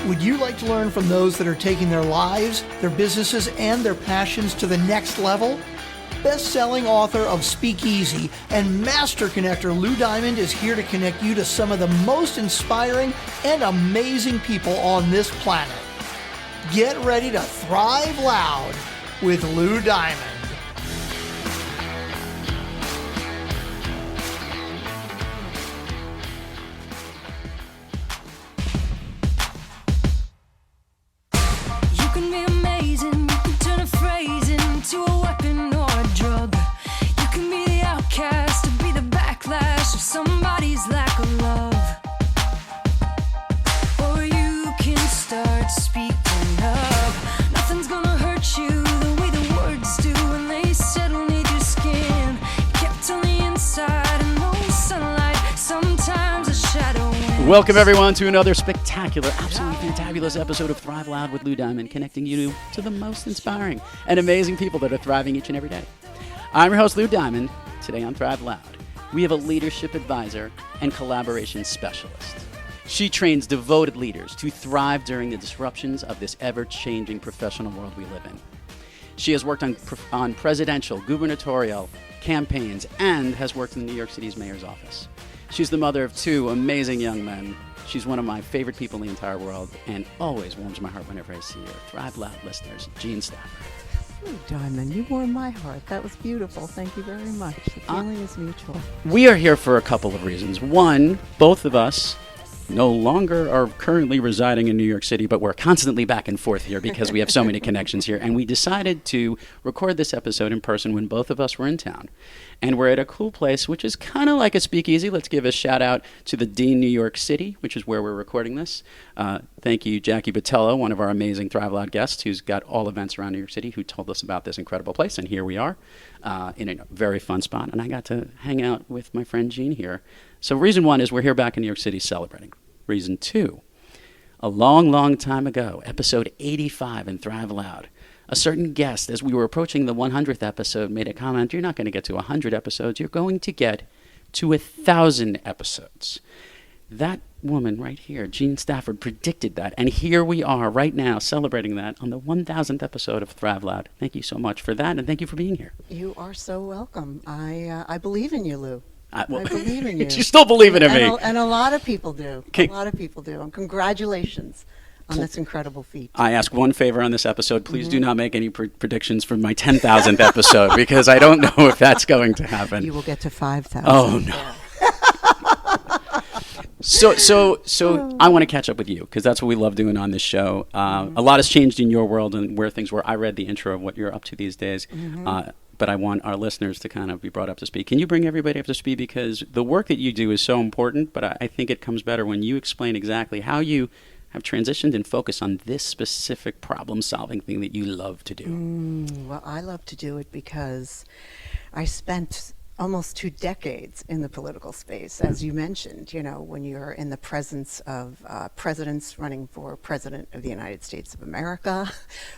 Would you like to learn from those that are taking their lives, their businesses, and their passions to the next level? Best-selling author of Speakeasy and master connector Lou Diamond is here to connect you to some of the most inspiring and amazing people on this planet. Get ready to thrive loud with Lou Diamond. Somebody's lack of love, or you can start speaking up. Nothing's gonna hurt you the way the words do when they settle neath your skin. Kept on the inside and no sunlight, sometimes a shadow. Welcome everyone to another spectacular, absolutely fantabulous episode of Thrive Loud with Lou Diamond, connecting you to the most inspiring and amazing people that are thriving each and every day. I'm your host, Lou Diamond. Today on Thrive Loud, we have a leadership advisor and collaboration specialist. She trains devoted leaders to thrive during the disruptions of this ever-changing professional world we live in. She has worked on presidential, gubernatorial campaigns and has worked in New York City's mayor's office. She's the mother of two amazing young men. She's one of my favorite people in the entire world and always warms my heart whenever I see her. Thrive Loud listeners, Jeanne Stafford. Oh, Diamond, you warmed my heart. That was beautiful. Thank you very much. The feeling is mutual. We are here for a couple of reasons. One, both of us no longer are currently residing in New York City, but we're constantly back and forth here because we have so many connections here. And we decided to record this episode in person when both of us were in town. And we're at a cool place, which is kind of like a speakeasy. Let's give a shout out to the Dean, New York City, which is where we're recording this. Thank you, Jackie Botelho, one of our amazing Thrive Loud guests, who's got all events around New York City, who told us about this incredible place. And here we are in a very fun spot. And I got to hang out with my friend Jeanne here. So reason one is we're here back in New York City celebrating. Reason two, a long, long time ago, episode 85 in Thrive Loud, a certain guest, as we were approaching the 100th episode, made a comment, you're not going to get to 100 episodes, you're going to get to 1,000 episodes. That woman right here, Jeanne Stafford, predicted that, and here we are right now celebrating that on the 1,000th episode of Thrive Loud. Thank you so much for that, and thank you for being here. You are so welcome. I believe in you, Lou. I believe in you. You still believe in me. And a lot of people do. Okay. A lot of people do. And congratulations on this incredible feat. I ask one favor on this episode. Please do not make any predictions for my 10,000th episode because I don't know if that's going to happen. You will get to 5,000. Oh, no. So I want to catch up with you because that's what we love doing on this show. A lot has changed in your world and where things were. I read the intro of what you're up to these days. But I want our listeners to kind of be brought up to speed. Can you bring everybody up to speed? Because the work that you do is so important, but I think it comes better when you explain exactly how you have transitioned and focused on this specific problem-solving thing that you love to do. Well, I love to do it because I spent almost 2 decades in the political space. As you mentioned, you know, when you're in the presence of presidents running for president of the United States of America,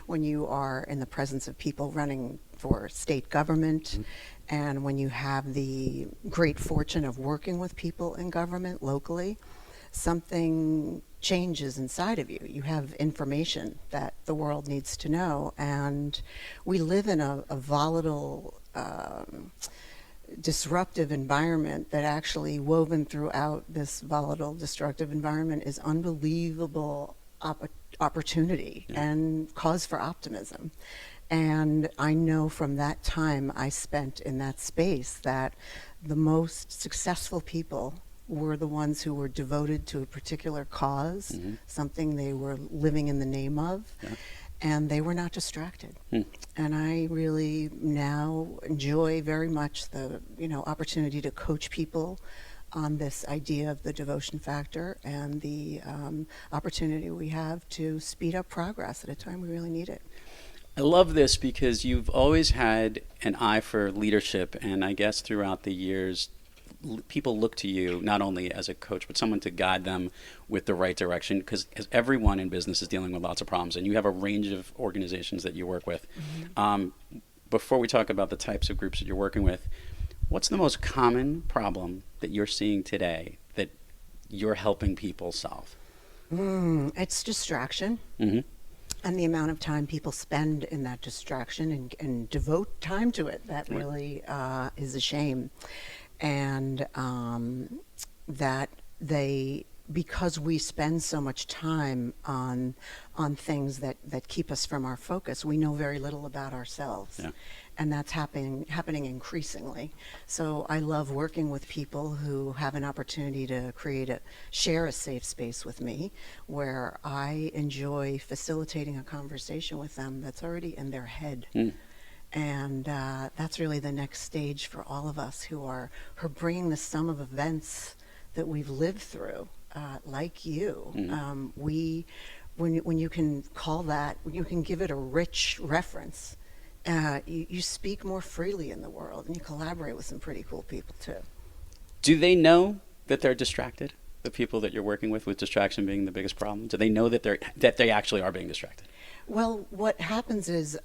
when you are in the presence of people running for state government, and when you have the great fortune of working with people in government locally, something changes inside of you. You have information that the world needs to know, and we live in a volatile, disruptive environment that actually woven throughout this volatile, destructive environment is unbelievable opportunity and cause for optimism. And I know from that time I spent in that space that the most successful people were the ones who were devoted to a particular cause, something they were living in the name of, and they were not distracted. And I really now enjoy very much the opportunity to coach people on this idea of the devotion factor and the opportunity we have to speed up progress at a time we really need it. I love this because you've always had an eye for leadership, and I guess throughout the years, people look to you not only as a coach, but someone to guide them with the right direction, because everyone in business is dealing with lots of problems, and you have a range of organizations that you work with. Before we talk about the types of groups that you're working with, what's the most common problem that you're seeing today that you're helping people solve? It's distraction. Mm-hmm. And the amount of time people spend in that distraction and devote time to it, that really is a shame. And that because we spend so much time on things that keep us from our focus, we know very little about ourselves. Yeah. And that's happening increasingly. So I love working with people who have an opportunity to share a safe space with me, where I enjoy facilitating a conversation with them that's already in their head. And that's really the next stage for all of us who are bringing the sum of events that we've lived through, like you. When you can call that, when you can give it a rich reference, you speak more freely in the world, and you collaborate with some pretty cool people too. Do they know that they're distracted? The people that you're working with distraction being the biggest problem, do they know that they actually are being distracted? Well, what happens is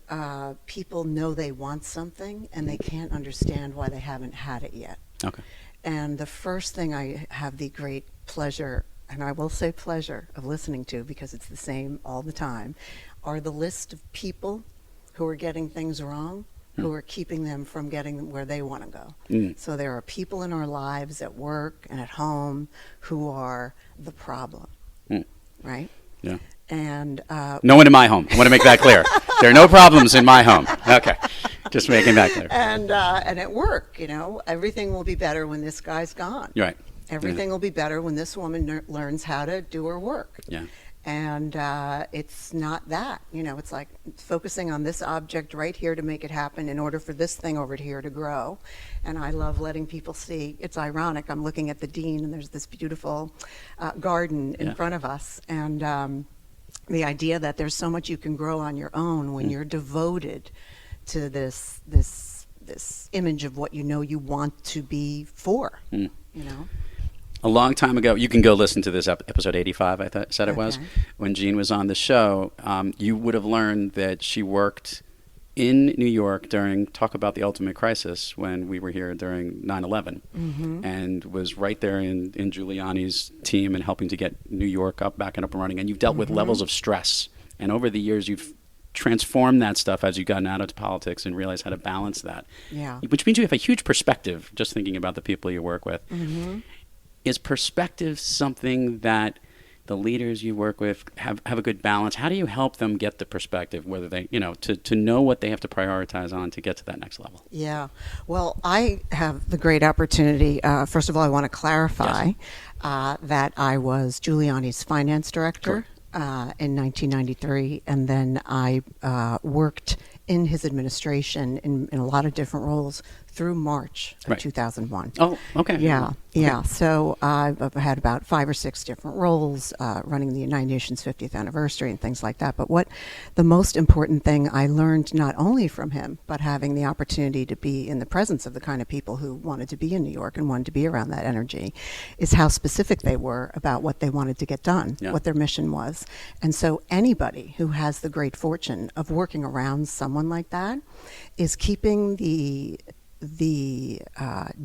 people know they want something, and they can't understand why they haven't had it yet. Okay. And the first thing I have the great pleasure, and I will say pleasure, of listening to, because it's the same all the time, are the list of people who are getting things wrong, who are keeping them from getting where they want to go. So there are people in our lives at work and at home who are the problem, right? Yeah. And no one in my home. I want to make that clear. There are no problems in my home. Okay. Just making that clear. And at work, everything will be better when this guy's gone. You're right. Everything will be better when this woman learns how to do her work. Yeah. And it's not that. It's like focusing on this object right here to make it happen in order for this thing over here to grow. And I love letting people see. It's ironic. I'm looking at the dean, and there's this beautiful garden in front of us. And the idea that there's so much you can grow on your own when you're devoted to this image of what you want to be for, A long time ago, you can go listen to this episode 85, I said it was, when Jeanne was on the show. You would have learned that she worked in New York talk about the ultimate crisis, when we were here during 9/11, and was right there in Giuliani's team and helping to get New York back and up and running. And you've dealt with levels of stress. And over the years, you've transformed that stuff as you've gotten out of politics and realized how to balance that. Yeah. Which means you have a huge perspective, just thinking about the people you work with. Is perspective something that the leaders you work with have a good balance? How do you help them get the perspective, whether they, to know what they have to prioritize on to get to that next level? Yeah. Well, I have the great opportunity. First of all, I want to clarify that I was Giuliani's finance director in 1993, and then I worked in his administration in a lot of different roles through March of 2001. Oh, okay. Yeah, yeah. So I've had about 5 or 6 different roles running the United Nations 50th anniversary and things like that. But what the most important thing I learned, not only from him, but having the opportunity to be in the presence of the kind of people who wanted to be in New York and wanted to be around that energy, is how specific they were about what they wanted to get done, what their mission was. And so anybody who has the great fortune of working around someone like that is keeping the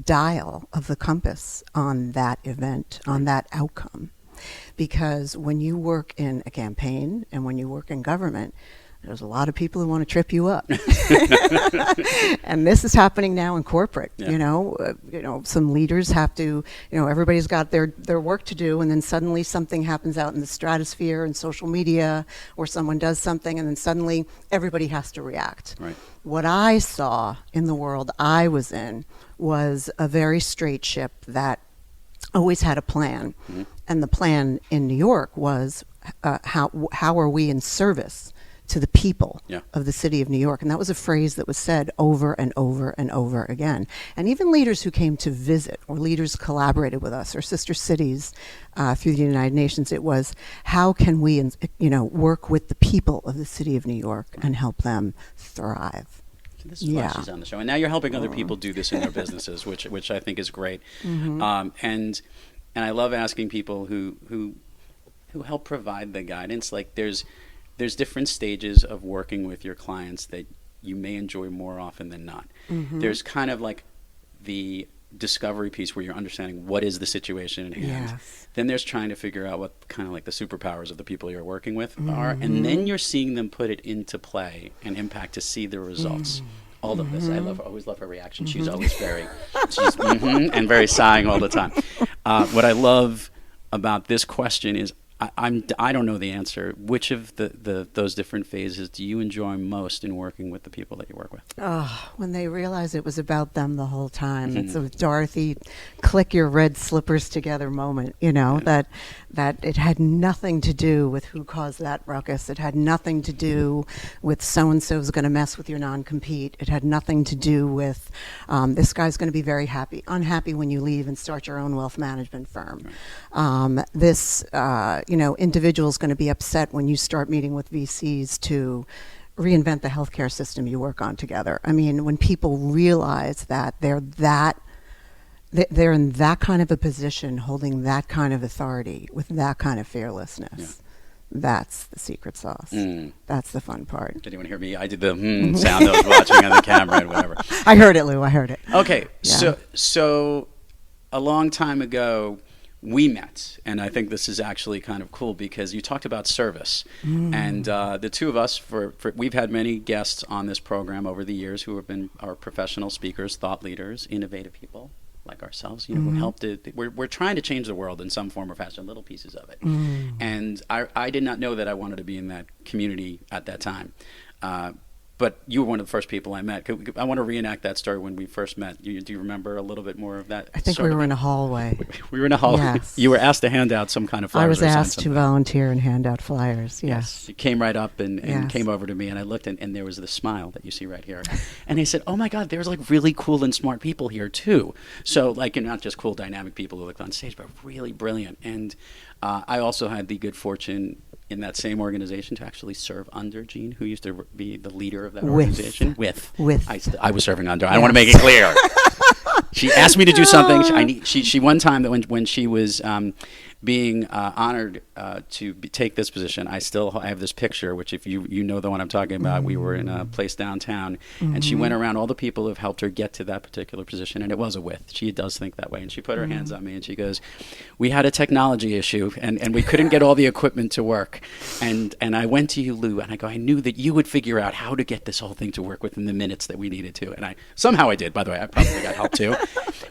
dial of the compass on that event, on that outcome. Because when you work in a campaign and when you work in government, there's a lot of people who want to trip you up. And this is happening now in corporate. Some leaders have to, everybody's got their work to do, and then suddenly something happens out in the stratosphere and social media, or someone does something, and then suddenly everybody has to react. Right. What I saw in the world I was in was a very straight ship that always had a plan. And the plan in New York was how are we in service to the people of the city of New York. And that was a phrase that was said over and over and over again. And even leaders who came to visit, or leaders collaborated with us, or sister cities through the United Nations, it was, how can we work with the people of the city of New York and help them thrive? This is why she's on the show. And now you're helping other people do this in their businesses, which I think is great. And I love asking people who help provide the guidance. Like there's different stages of working with your clients that you may enjoy more often than not. There's kind of like the discovery piece where you're understanding what is the situation at hand. Yes. Then there's trying to figure out what kind of like the superpowers of the people you're working with are, and then you're seeing them put it into play and impact to see the results. All of this. I always love her reaction. She's always she's and very sighing all the time. What I love about this question is I don't know the answer. Which of those different phases do you enjoy most in working with the people that you work with? Oh, when they realize it was about them the whole time. It's a Dorothy, click your red slippers together moment, that it had nothing to do with who caused that ruckus. It had nothing to do with so-and-so's going to mess with your non-compete. It had nothing to do with this guy's going to be very unhappy when you leave and start your own wealth management firm. Right. This individual's going to be upset when you start meeting with VCs to reinvent the healthcare system you work on together. I mean, when people realize that they're in that kind of a position, holding that kind of authority with that kind of fearlessness, that's the secret sauce. That's the fun part. Did anyone hear me? I did the sound I was watching on the camera and whatever. I heard it, Lou. I heard it. Okay, Yeah. so a long time ago, we met, and I think this is actually kind of cool because you talked about service, and the two of us, we've had many guests on this program over the years who have been our professional speakers, thought leaders, innovative people like ourselves, who helped it. We're trying to change the world in some form or fashion, little pieces of it. And I did not know that I wanted to be in that community at that time. But you were one of the first people I met. I want to reenact that story when we first met. Do you remember a little bit more of that? I think we were in a hallway. We were in a hallway. Yes. You were asked to hand out some kind of flyers. I was or asked something. to volunteer and hand out flyers. Yes. You came right up and Yes. came over to me, and I looked, and there was the smile that you see right here. And I said, oh, my God, there's like really cool and smart people here, too. So like, not just cool, dynamic people who looked on stage, but really brilliant. And I also had the good fortune in that same organization to actually serve under Jeanne, who used to be the leader of that organization. With. I was serving under. I want to make it clear. She asked me to do something. She one time that when she was being honored to take this position, I have this picture, which if you know the one I'm talking about, we were in a place downtown, and she went around all the people who have helped her get to that particular position, and it was a with. She does think that way, and she put her hands on me, and she goes, we had a technology issue, and we couldn't get all the equipment to work, and I went to you, Lou, and I go, I knew that you would figure out how to get this whole thing to work within the minutes that we needed to, and somehow I did, by the way. I probably got help too.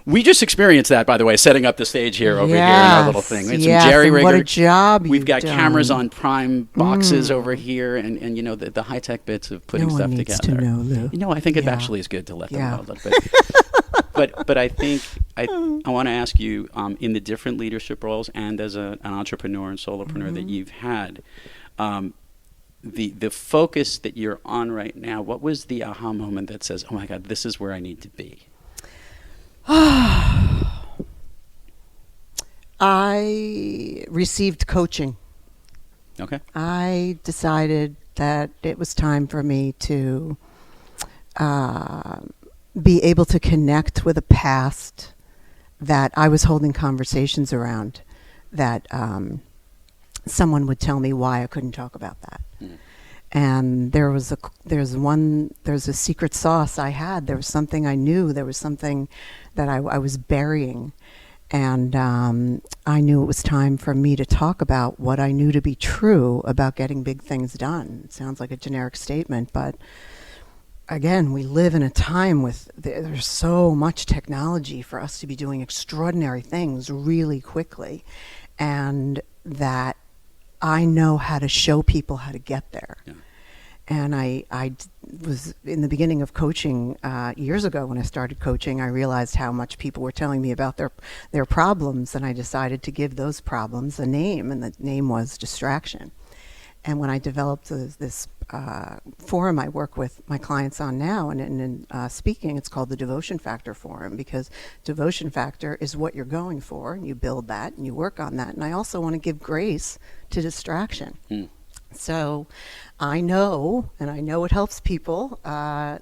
We just experienced that, by the way, setting up the stage here over here in our little thing. We had some jerry-rigged. What a job We've got done. cameras on prime boxes over here, and the high-tech bits of putting stuff together. No one needs to know, Lou. I think it Yeah. actually is good to let them Yeah. know a little bit. But I think I want to ask you, in the different leadership roles and as an entrepreneur and solopreneur that you've had, the focus that you're on right now, what was the aha moment that says, oh my God, this is where I need to be? I received coaching. Okay. I decided that it was time for me to be able to connect with a past that I was holding conversations around, that someone would tell me why I couldn't talk about that. And there's a secret sauce I had. There was something I knew. There was something that I was burying. And I knew it was time for me to talk about what I knew to be true about getting big things done. It sounds like a generic statement, but again, we live in a time with there's so much technology for us to be doing extraordinary things really quickly, and that I know how to show people how to get there. Yeah. And I was in the beginning of coaching years ago. When I started coaching, I realized how much people were telling me about their problems, and I decided to give those problems a name, and the name was distraction. And when I developed this forum I work with my clients on now, and in speaking, it's called the Devotion Factor Forum, because devotion factor is what you're going for, and you build that, and you work on that. And I also want to give grace to distraction. So I know it helps people,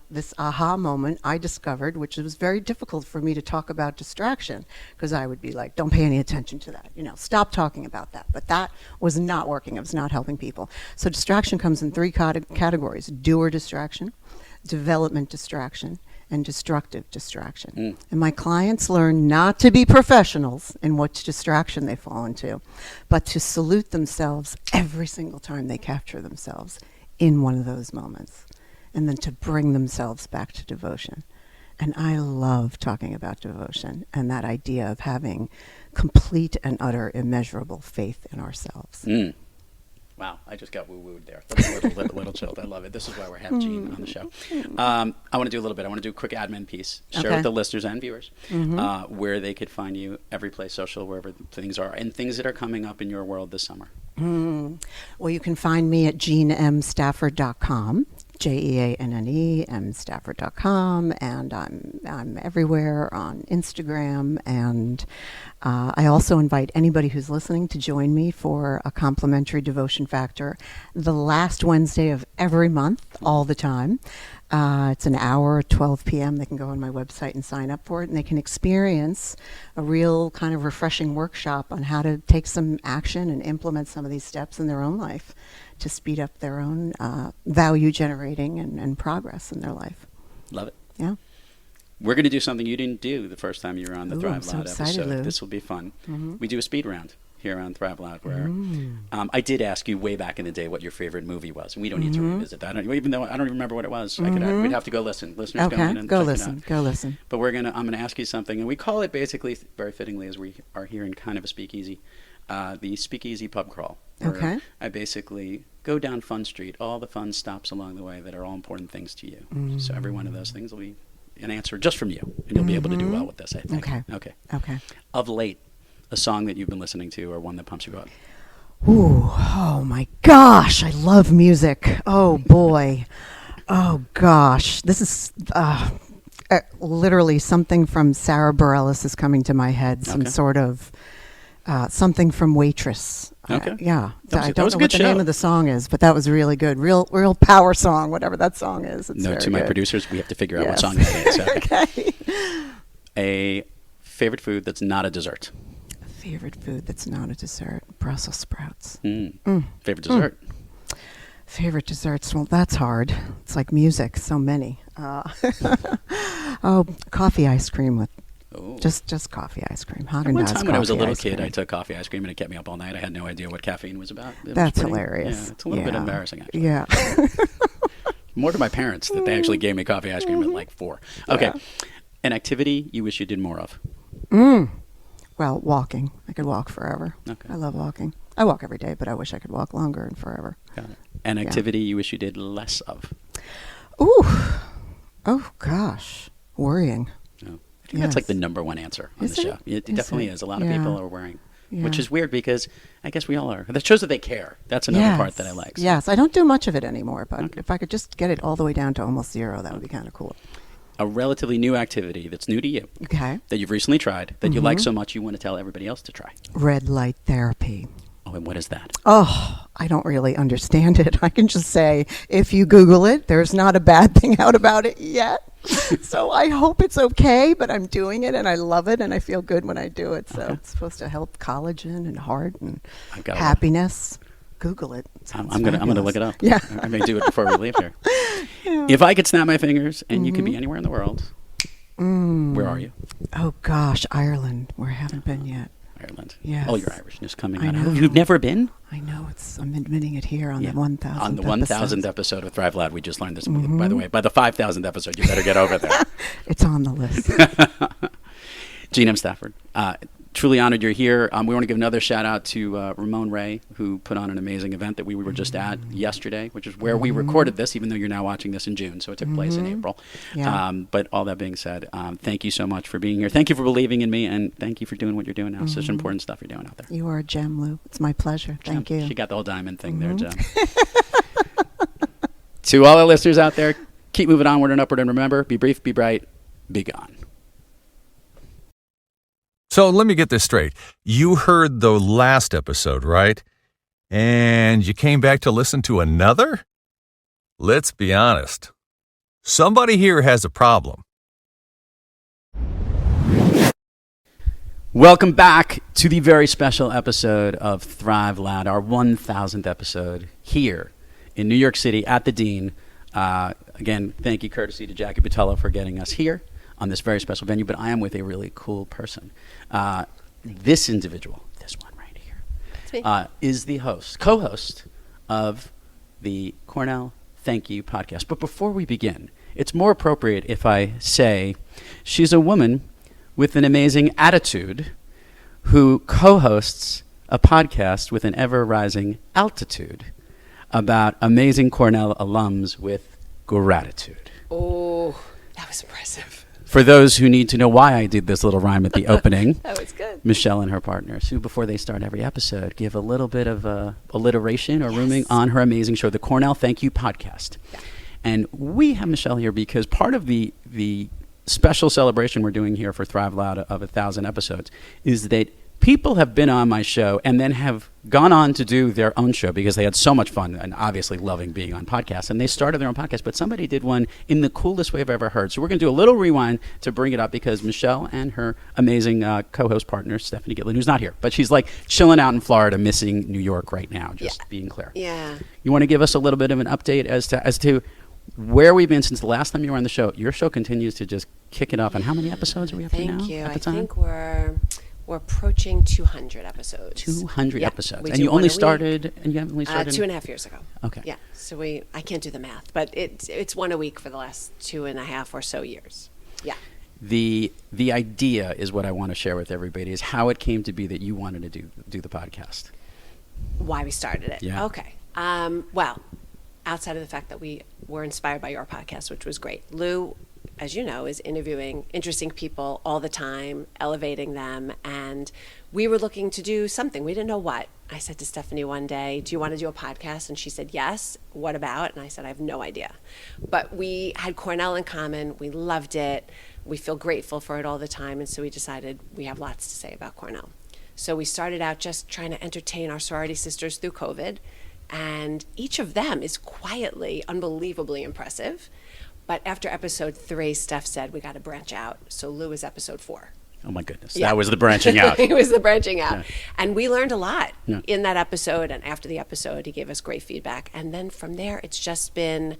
this aha moment I discovered, which was very difficult for me to talk about distraction, because I would be like, don't pay any attention to that, stop talking about that. But that was not working. It was not helping people. So distraction comes in three categories: doer distraction, development distraction, and destructive distraction. And my clients learn not to be professionals in which distraction they fall into, but to salute themselves every single time they capture themselves in one of those moments, and then to bring themselves back to devotion. And I love talking about devotion and that idea of having complete and utter immeasurable faith in ourselves. Wow, I just got woo-wooed there. That's a little chilled. I love it. This is why we're having Jeanne on the show. I want to do a little bit. I want to do a quick admin piece. Share with the listeners and viewers where they could find you, every place social, wherever things are, and things that are coming up in your world this summer. Well, you can find me at JeanneMStafford.com. JeanneMStafford.com, and I'm everywhere on Instagram, and I also invite anybody who's listening to join me for a complimentary devotion factor the last Wednesday of every month, all the time. It's an hour at 12 p.m. They can go on my website and sign up for it, and they can experience a real kind of refreshing workshop on how to take some action and implement some of these steps in their own life to speed up their own value generating and progress in their life. Love it. Yeah. We're going to do something you didn't do the first time you were on the Thrive I'm Loud so excited, episode. Lou. This will be fun. We do a speed round here on Thrive Loud where I did ask you way back in the day what your favorite movie was. We don't need to revisit that. Even though I don't even remember what it was. We'd have to go listen. Listeners go in and go check listen. it out. Go listen. But I'm going to ask you something, and we call it basically, very fittingly, as we are here in kind of a speakeasy, the Speakeasy Pub Crawl. Okay. I basically go down Fun Street, all the fun stops along the way that are all important things to you. So every one of those things will be an answer just from you, and you'll be able to do well with this, I think. Okay. Of late, a song that you've been listening to or one that pumps you up? Ooh, oh my gosh, I love music. Oh boy. Oh gosh. This is literally something from Sarah Bareilles is coming to my head. Some sort of something from Waitress. Okay. Yeah. That I don't was know a good what the show. name of the song is, but that was really good. Real power song, whatever that song is. It's Note to my producers, we have to figure out what Yes. song that is. Okay. A favorite food that's not a dessert? Favorite food that's not a dessert? Brussels sprouts. Favorite dessert? Favorite desserts? Well, that's hard. It's like music, so many. Coffee ice cream with just coffee ice cream. Haagen-Dazs One time when I was a coffee little ice kid, cream. I took coffee ice cream and it kept me up all night. I had no idea what caffeine was about. That's hilarious. Yeah, it's a little bit embarrassing, actually. Yeah. More to my parents that they actually gave me coffee ice cream at like 4. Okay. Yeah. An activity you wish you did more of? Well, walking. I could walk forever. Okay. I love walking. I walk every day, but I wish I could walk longer and forever. Got it. An activity you wish you did less of? Ooh. Oh, gosh. Worrying. No. I think that's like the number one answer on Is the it? show. It Is definitely it? is. A lot of Yeah. people are worrying, which Yeah. is weird because I guess we all are. That shows that they care. That's another part that I like. So. Yes, I don't do much of it anymore, but if I could just get it all the way down to almost zero, that would be kind of cool. A relatively new activity that's new to you, Okay. that you've recently tried, that you like so much you want to tell everybody else to try. Red light therapy. Oh, and what is that? Oh, I don't really understand it. I can just say, if you Google it, there's not a bad thing out about it yet. So I hope it's okay, but I'm doing it and I love it and I feel good when I do it. So it's supposed to help collagen and heart and happiness. Google it. I'm gonna look it up. Yeah. I may do it before we leave here. Yeah. If I could snap my fingers and you could be anywhere in the world, where are you? Oh gosh, Ireland, where I haven't been yet. Ireland. Yes. Oh, your Irishness coming I out. know. You've never been? I know, I'm admitting it here on the 1,000th On the 1,000th episode of Thrive Loud, we just learned this. By the way, by the 5,000th episode, you better get over there. It's on the list. Jeanne M. Stafford. Truly honored you're here. We want to give another shout out to Ramon Ray, who put on an amazing event that we were just at yesterday, which is where we recorded this, even though you're now watching this in June, so it took place in April. Yeah. But all that being said, thank you so much for being here. Thank you for believing in me, and thank you for doing what you're doing now. Such important stuff you're doing out there. You are a gem, Lou. It's my pleasure. Thank you. She got the whole diamond thing there, Jem. To all our listeners out there, keep moving onward and upward, and remember, be brief, be bright, be gone. So let me get this straight. You heard the last episode, right? And you came back to listen to another? Let's be honest. Somebody here has a problem. Welcome back to the very special episode of Thrive Loud, our 1,000th episode here in New York City at the Dean. Again, thank you, courtesy to Jackie Botelho, for getting us here on this very special venue. But I am with a really cool person. This individual, this one right here, is the co-host of the Cornell Thank You podcast. But before we begin, it's more appropriate if I say she's a woman with an amazing attitude who co-hosts a podcast with an ever-rising altitude about amazing Cornell alums with gratitude. Oh, that was impressive. For those who need to know why I did this little rhyme at the opening, That was good. Michelle and her partners, who before they start every episode give a little bit of alliteration or rooming on her amazing show, the Cornell Thank You podcast. Yeah. And we have Michelle here because part of the special celebration we're doing here for Thrive Loud of 1,000 episodes is that people have been on my show and then have gone on to do their own show because they had so much fun and obviously loving being on podcasts, and they started their own podcast, but somebody did one in the coolest way I've ever heard. So we're going to do a little rewind to bring it up because Michelle and her amazing co-host partner, Stephanie Gitlin, who's not here, but she's like chilling out in Florida, missing New York right now, just being clear. Yeah. You want to give us a little bit of an update as to where we've been since the last time you were on the show? Your show continues to just kick it up. And how many episodes are we up to now? Thank you. At the I time? think we're approaching 200 episodes. 200 Yeah, episodes. we And do you one only a week. started, and you haven't only started 2.5 years ago. Okay. Yeah. So I can't do the math, but it's one a week for the last 2.5 or so years. Yeah. The idea is what I want to share with everybody is how it came to be that you wanted to do the podcast. Why we started it. Yeah. Okay. Well, outside of the fact that we were inspired by your podcast, which was great. Lou, as you know, is interviewing interesting people all the time, elevating them. And we were looking to do something. We didn't know what. I said to Stephanie one day, do you want to do a podcast? And she said, yes. What about? And I said, I have no idea. But we had Cornell in common. We loved it. We feel grateful for it all the time. And so we decided we have lots to say about Cornell. So we started out just trying to entertain our sorority sisters through COVID. And each of them is quietly, unbelievably impressive. But after episode 3, Steph said, we got to branch out. So Lou is episode 4. Oh, my goodness. Yeah. That was the branching out. It was the branching out. Yeah. And we learned a lot Yeah. in that episode. And after the episode, he gave us great feedback. And then from there, it's just been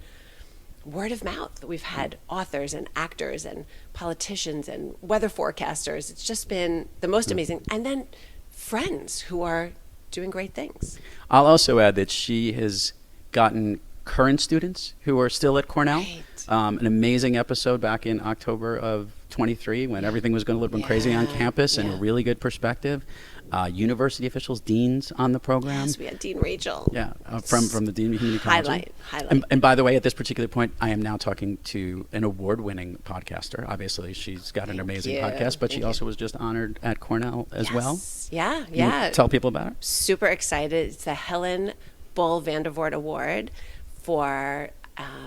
word of mouth. We've had authors and actors and politicians and weather forecasters. It's just been the most amazing. And then friends who are doing great things. I'll also add that she has gotten current students who are still at Cornell. Right. An amazing episode back in October of 23 when everything was going a little bit crazy on campus and a really good perspective. University officials, deans on the program. Yes, we had Dean Rachel. Yeah, from the Dean of Community College. Highlight. And by the way, at this particular point, I am now talking to an award-winning podcaster. Obviously, she's got an amazing you. podcast, but she Thank also was just honored at Cornell as well. Yeah, You wanna yeah. tell people about it. Super excited. It's the Helen Bull Vandervoort Award for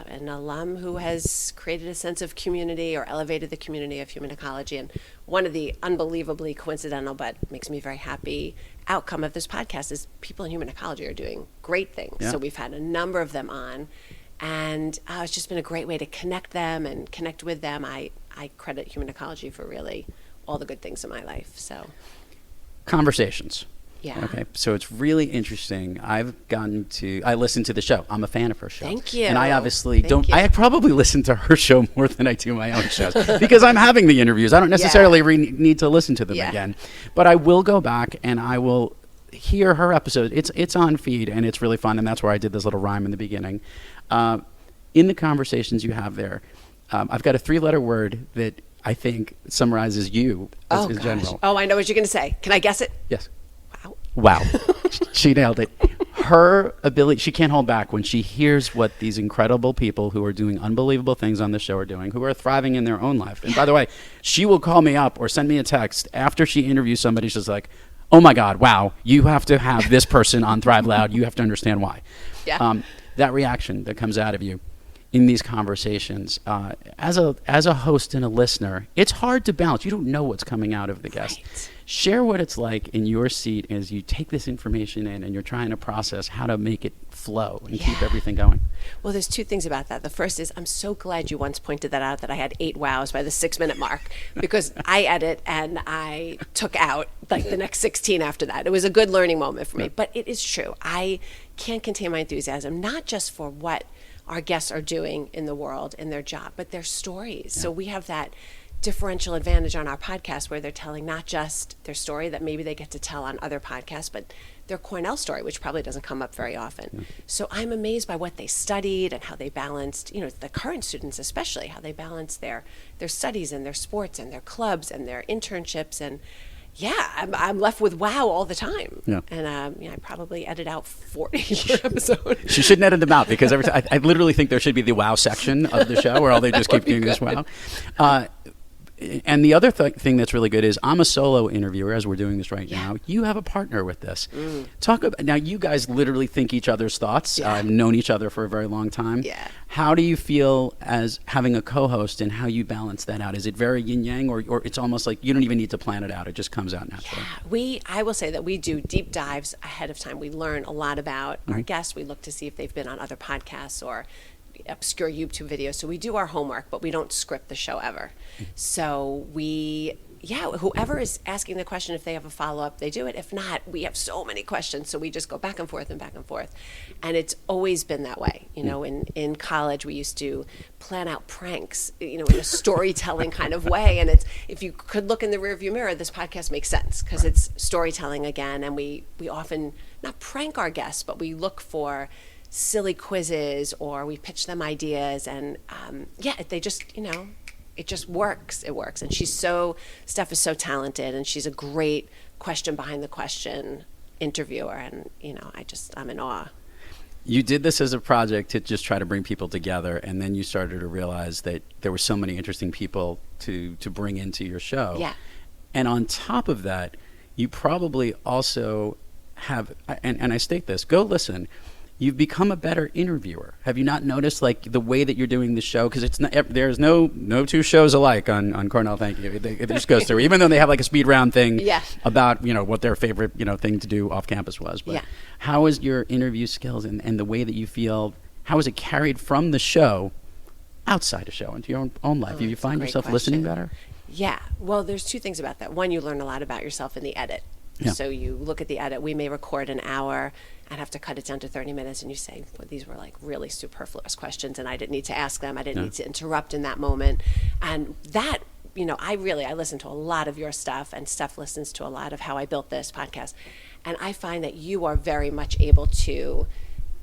an alum who has created a sense of community or elevated the community of human ecology. And one of the unbelievably coincidental but makes me very happy outcome of this podcast is people in human ecology are doing great things. Yeah. So we've had a number of them on, and it's just been a great way to connect them and connect with them. I credit human ecology for really all the good things in my life. So Conversations. yeah. Okay, so it's really interesting. I listened to the show. I'm a fan of her show. Thank you. And I obviously Thank you. I probably listen to her show more than I do my own shows because I'm having the interviews. I don't necessarily need to listen to them Yeah. again. But I will go back and I will hear her episode. It's on feed and it's really fun, and that's where I did this little rhyme in the beginning. In the conversations you have there, I've got a 3-letter word that I think summarizes you as in general. Oh, I know what you're going to say. Can I guess it? Yes. Wow. Wow. She nailed it. Her ability, she can't hold back when she hears what these incredible people who are doing unbelievable things on the show are doing, who are thriving in their own life. And by the way, she will call me up or send me a text after she interviews somebody. She's like, oh my God, wow, you have to have this person on Thrive Loud. You have to understand why. Yeah. That reaction that comes out of you in these conversations, as a host and a listener, it's hard to balance. You don't know what's coming out of the guest. Right. Share what it's like in your seat as you take this information in and you're trying to process how to make it flow and keep everything going. Well, there's 2 things about that. The first is I'm so glad you once pointed that out, that I had 8 wows by the 6-minute mark, because I edit and I took out like the next 16 after that. It was a good learning moment for me. But it is true. I can't contain my enthusiasm, not just for what our guests are doing in the world, in their job, but their stories. So we have that differential advantage on our podcast where they're telling not just their story that maybe they get to tell on other podcasts, but their Cornell story, which probably doesn't come up very often. So I'm amazed by what they studied and how they balanced, the current students especially, how they balance their studies and their sports and their clubs and their internships. And I'm left with wow all the time. Yeah. And I probably edit out 40 per episode. She shouldn't edit them out because every time, I literally think there should be the wow section of the show where all they just keep doing is wow. And the other thing that's really good is I'm a solo interviewer as we're doing this right now. You have a partner with this. Talk about, now you guys literally think each other's thoughts. I've known each other for a very long time. Yeah. How do you feel as having a co-host and how you balance that out? Is it very yin yang or it's almost like you don't even need to plan it out. It just comes out naturally? Yeah, I will say that we do deep dives ahead of time. We learn a lot about our guests. We look to see if they've been on other podcasts or obscure YouTube videos. So we do our homework, but we don't script the show ever. So whoever is asking the question, if they have a follow-up, they do it. If not, we have so many questions. So we just go back and forth and back and forth. And it's always been that way. In college, we used to plan out pranks, in a storytelling kind of way. And if you could look in the rearview mirror, this podcast makes sense because it's storytelling again. And we often not prank our guests, but we look for silly quizzes or we pitch them ideas and they just it just works. It works. And Steph is so talented and she's a great question behind the question interviewer. And I'm in awe. You did this as a project to just try to bring people together, and then you started to realize that there were so many interesting people to bring into your show. Yeah. And on top of that, you probably also have, and I state this, go listen, you've become a better interviewer. Have you not noticed, like, the way that you're doing the show? Because there's no two shows alike on Cornell. Thank you. It just goes through, even though they have like a speed round thing about what their favorite thing to do off campus was. But how is your interview skills and the way that you feel? How is it carried from the show outside the show into your own life? Do you find yourself listening better? Yeah. Well, there's two things about that. One, you learn a lot about yourself in the edit. Yeah. So you look at the edit. We may record an hour. I'd have to cut it down to 30 minutes, and you say, well, these were like really superfluous questions, and I didn't need to ask them. I didn't need to interrupt in that moment. And that, I listen to a lot of your stuff, and Steph listens to a lot of how I built this podcast. And I find that you are very much able to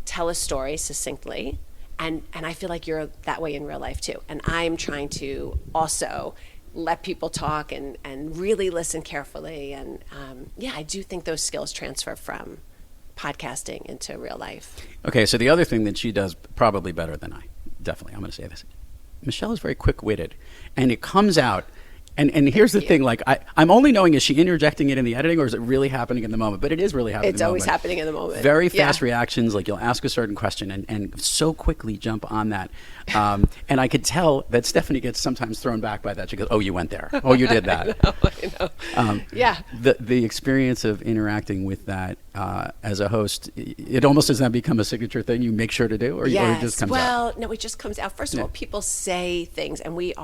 tell a story succinctly, and I feel like you're that way in real life too. And I'm trying to also let people talk and really listen carefully. And I do think those skills transfer from podcasting into real life. Okay, so the other thing that she does probably better than I'm going to say this. Michelle is very quick-witted, and it comes out. And here's the thing, like, I'm only knowing, is she interjecting it in the editing or is it really happening in the moment? But it is really happening in the moment. It's always happening in the moment. Very fast reactions, like you'll ask a certain question and so quickly jump on that. And I could tell that Stephanie gets sometimes thrown back by that. She goes, oh, you went there. Oh, you did that. I know. The experience of interacting with that as a host, it almost does not become a signature thing you make sure to do, or it just comes out? Well, no, it just comes out. First of all, people say things, and we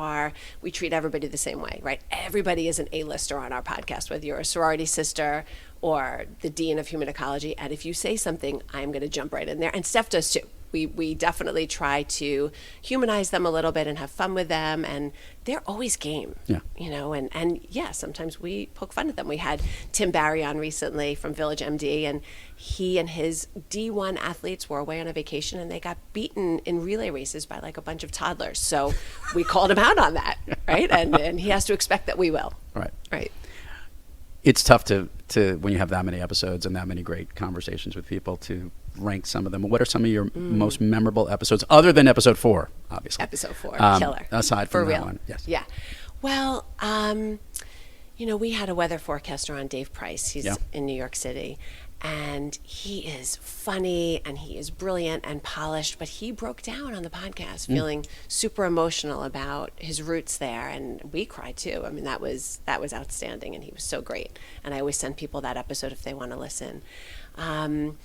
treat everybody the same way. Right? Everybody is an A-lister on our podcast, whether you're a sorority sister or the dean of human ecology. And if you say something, I'm going to jump right in there. And Steph does too. We definitely try to humanize them a little bit and have fun with them. And they're always game, and sometimes we poke fun at them. We had Tim Barry on recently from Village MD, and he and his D1 athletes were away on a vacation and they got beaten in relay races by like a bunch of toddlers. So we called him out on that, right? And he has to expect that we will. Right. It's tough to when you have that many episodes and that many great conversations with people to rank some of them. What are some of your most memorable episodes, other than episode 4, obviously? Episode 4, killer. Aside from For that real. one. Yes. Yeah. Well, we had a weather forecaster on, Dave Price. He's in New York City. And he is funny and he is brilliant and polished, but he broke down on the podcast feeling super emotional about his roots there. And we cried too. I mean, that was outstanding, and he was so great. And I always send people that episode if they want to listen. And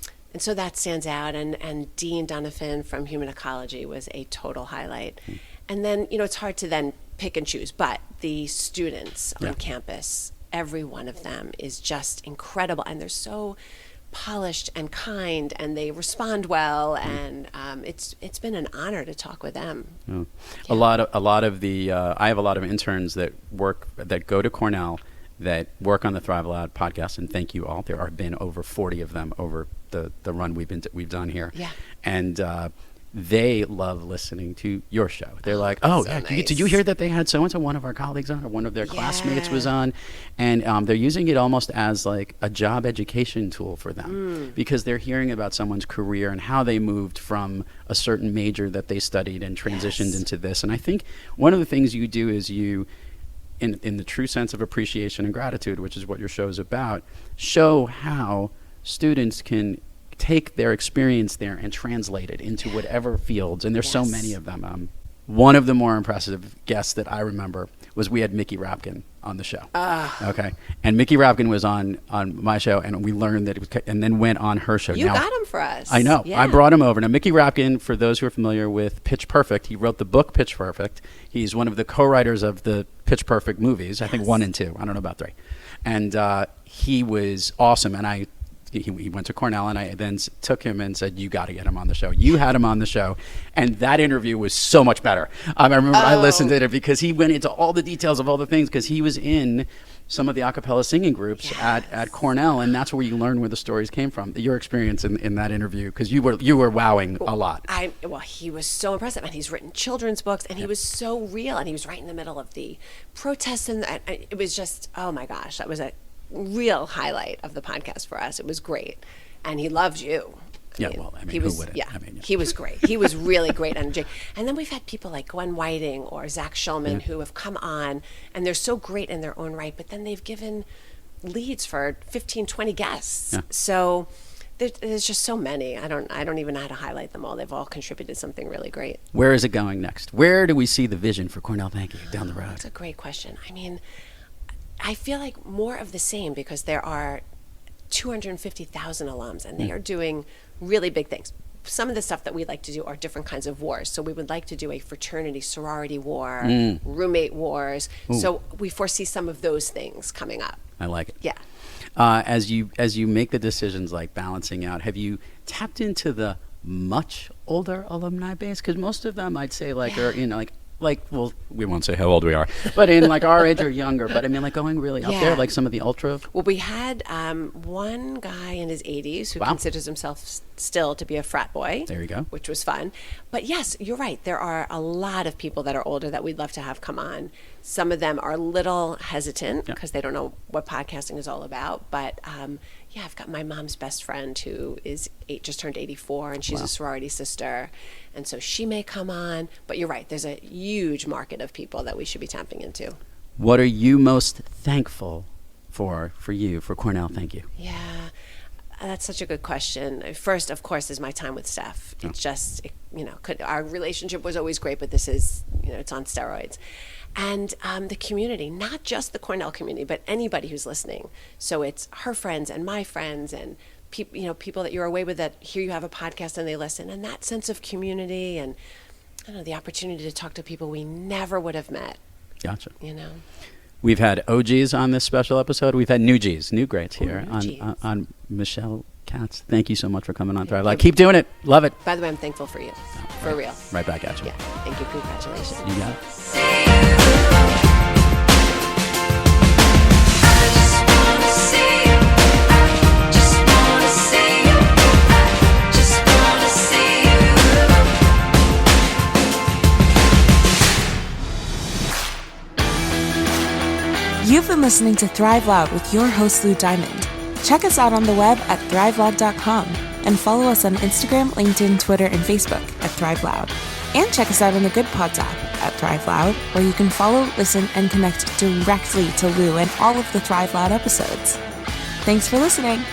so that stands out. And Dean Donovan from Human Ecology was a total highlight. And then, it's hard to then pick and choose, but the students on campus, every one of them is just incredible. And they're so polished and kind, and they respond well, and it's been an honor to talk with them. Yeah. A lot of the I have a lot of interns that go to Cornell that work on the Thrive Loud podcast, and thank you all. There have been over 40 of them over the run we've done here. Yeah. And they love listening to your show. They're like, oh, so yeah, nice. did you hear that they had so-and-so, one of our colleagues on, or one of their classmates was on? And they're using it almost as like a job education tool for them, because they're hearing about someone's career and how they moved from a certain major that they studied and transitioned into this. And I think one of the things you do is you, in the true sense of appreciation and gratitude, which is what your show is about, show how students can take their experience there and translate it into whatever fields. And there's so many of them. One of the more impressive guests that I remember was we had Mickey Rapkin on the show. Okay. And Mickey Rapkin was on my show, and we learned that it was, and then went on her show. You got him for us. I know. Yeah. I brought him over. Now, Mickey Rapkin, for those who are familiar with Pitch Perfect, he wrote the book Pitch Perfect. He's one of the co-writers of the Pitch Perfect movies, I think 1 and 2. I don't know about 3. And he was awesome. And he went to Cornell, and I then took him and said, you got to get him on the show. You had him on the show, and that interview was so much better. I remember I listened to it because he went into all the details of all the things, because he was in some of the a cappella singing groups at Cornell, and that's where you learn where the stories came from. Your experience in that interview, because you were wowing a lot. He was so impressive, and he's written children's books, and he was so real, and he was right in the middle of the protests, and it was just, oh my gosh, that was a real highlight of the podcast for us. It was great, and he loved you. Yeah, who wouldn't? Yeah, he was great. He was really great energy. And then we've had people like Gwen Whiting or Zach Shulman who have come on, and they're so great in their own right, but then they've given leads for 15, 20 guests. Yeah. So there's just so many. I don't even know how to highlight them all. They've all contributed something really great. Where is it going next? Where do we see the vision for Cornell Thank You down the road? That's a great question. I mean, I feel like more of the same, because there are 250,000 alums, and they are doing really big things. Some of the stuff that we like to do are different kinds of wars. So we would like to do a fraternity sorority war, roommate wars. Ooh. So we foresee some of those things coming up. I like it. Yeah. As you make the decisions like balancing out, have you tapped into the much older alumni base? Because most of them, I'd say, are well, we won't say how old we are, but in like our age or younger. But I mean, like going really up there, like some of the ultra. Well, we had one guy in his 80s who considers himself still to be a frat boy. There you go. Which was fun. But yes, you're right. There are a lot of people that are older that we'd love to have come on. Some of them are a little hesitant because they don't know what podcasting is all about. But I've got my mom's best friend who is just turned 84, and she's a sorority sister. And so she may come on. But you're right. There's a huge market of people that we should be tapping into. What are you most thankful for Cornell? Thank you. Yeah. That's such a good question. First, of course, is my time with Steph. It's just, our relationship was always great, but this is, it's on steroids. And the community, not just the Cornell community, but anybody who's listening. So it's her friends and my friends and people that you're away with that hear you have a podcast and they listen. And that sense of community and, the opportunity to talk to people we never would have met. Gotcha. We've had OGs on this special episode. We've had new Gs, new greats here on Michelle Katz. Thank you so much for coming on Thrive Loud. Keep doing it. Love it. By the way, I'm thankful for you. For real. Right back at you. Yeah. Thank you. Congratulations. You got it. You've been listening to Thrive Loud with your host, LouD Diamond. Check us out on the web at thriveloud.com and follow us on Instagram, LinkedIn, Twitter, and Facebook at Thrive Loud. And check us out on the Good Pods app at Thrive Loud, where you can follow, listen, and connect directly to Lou and all of the Thrive Loud episodes. Thanks for listening.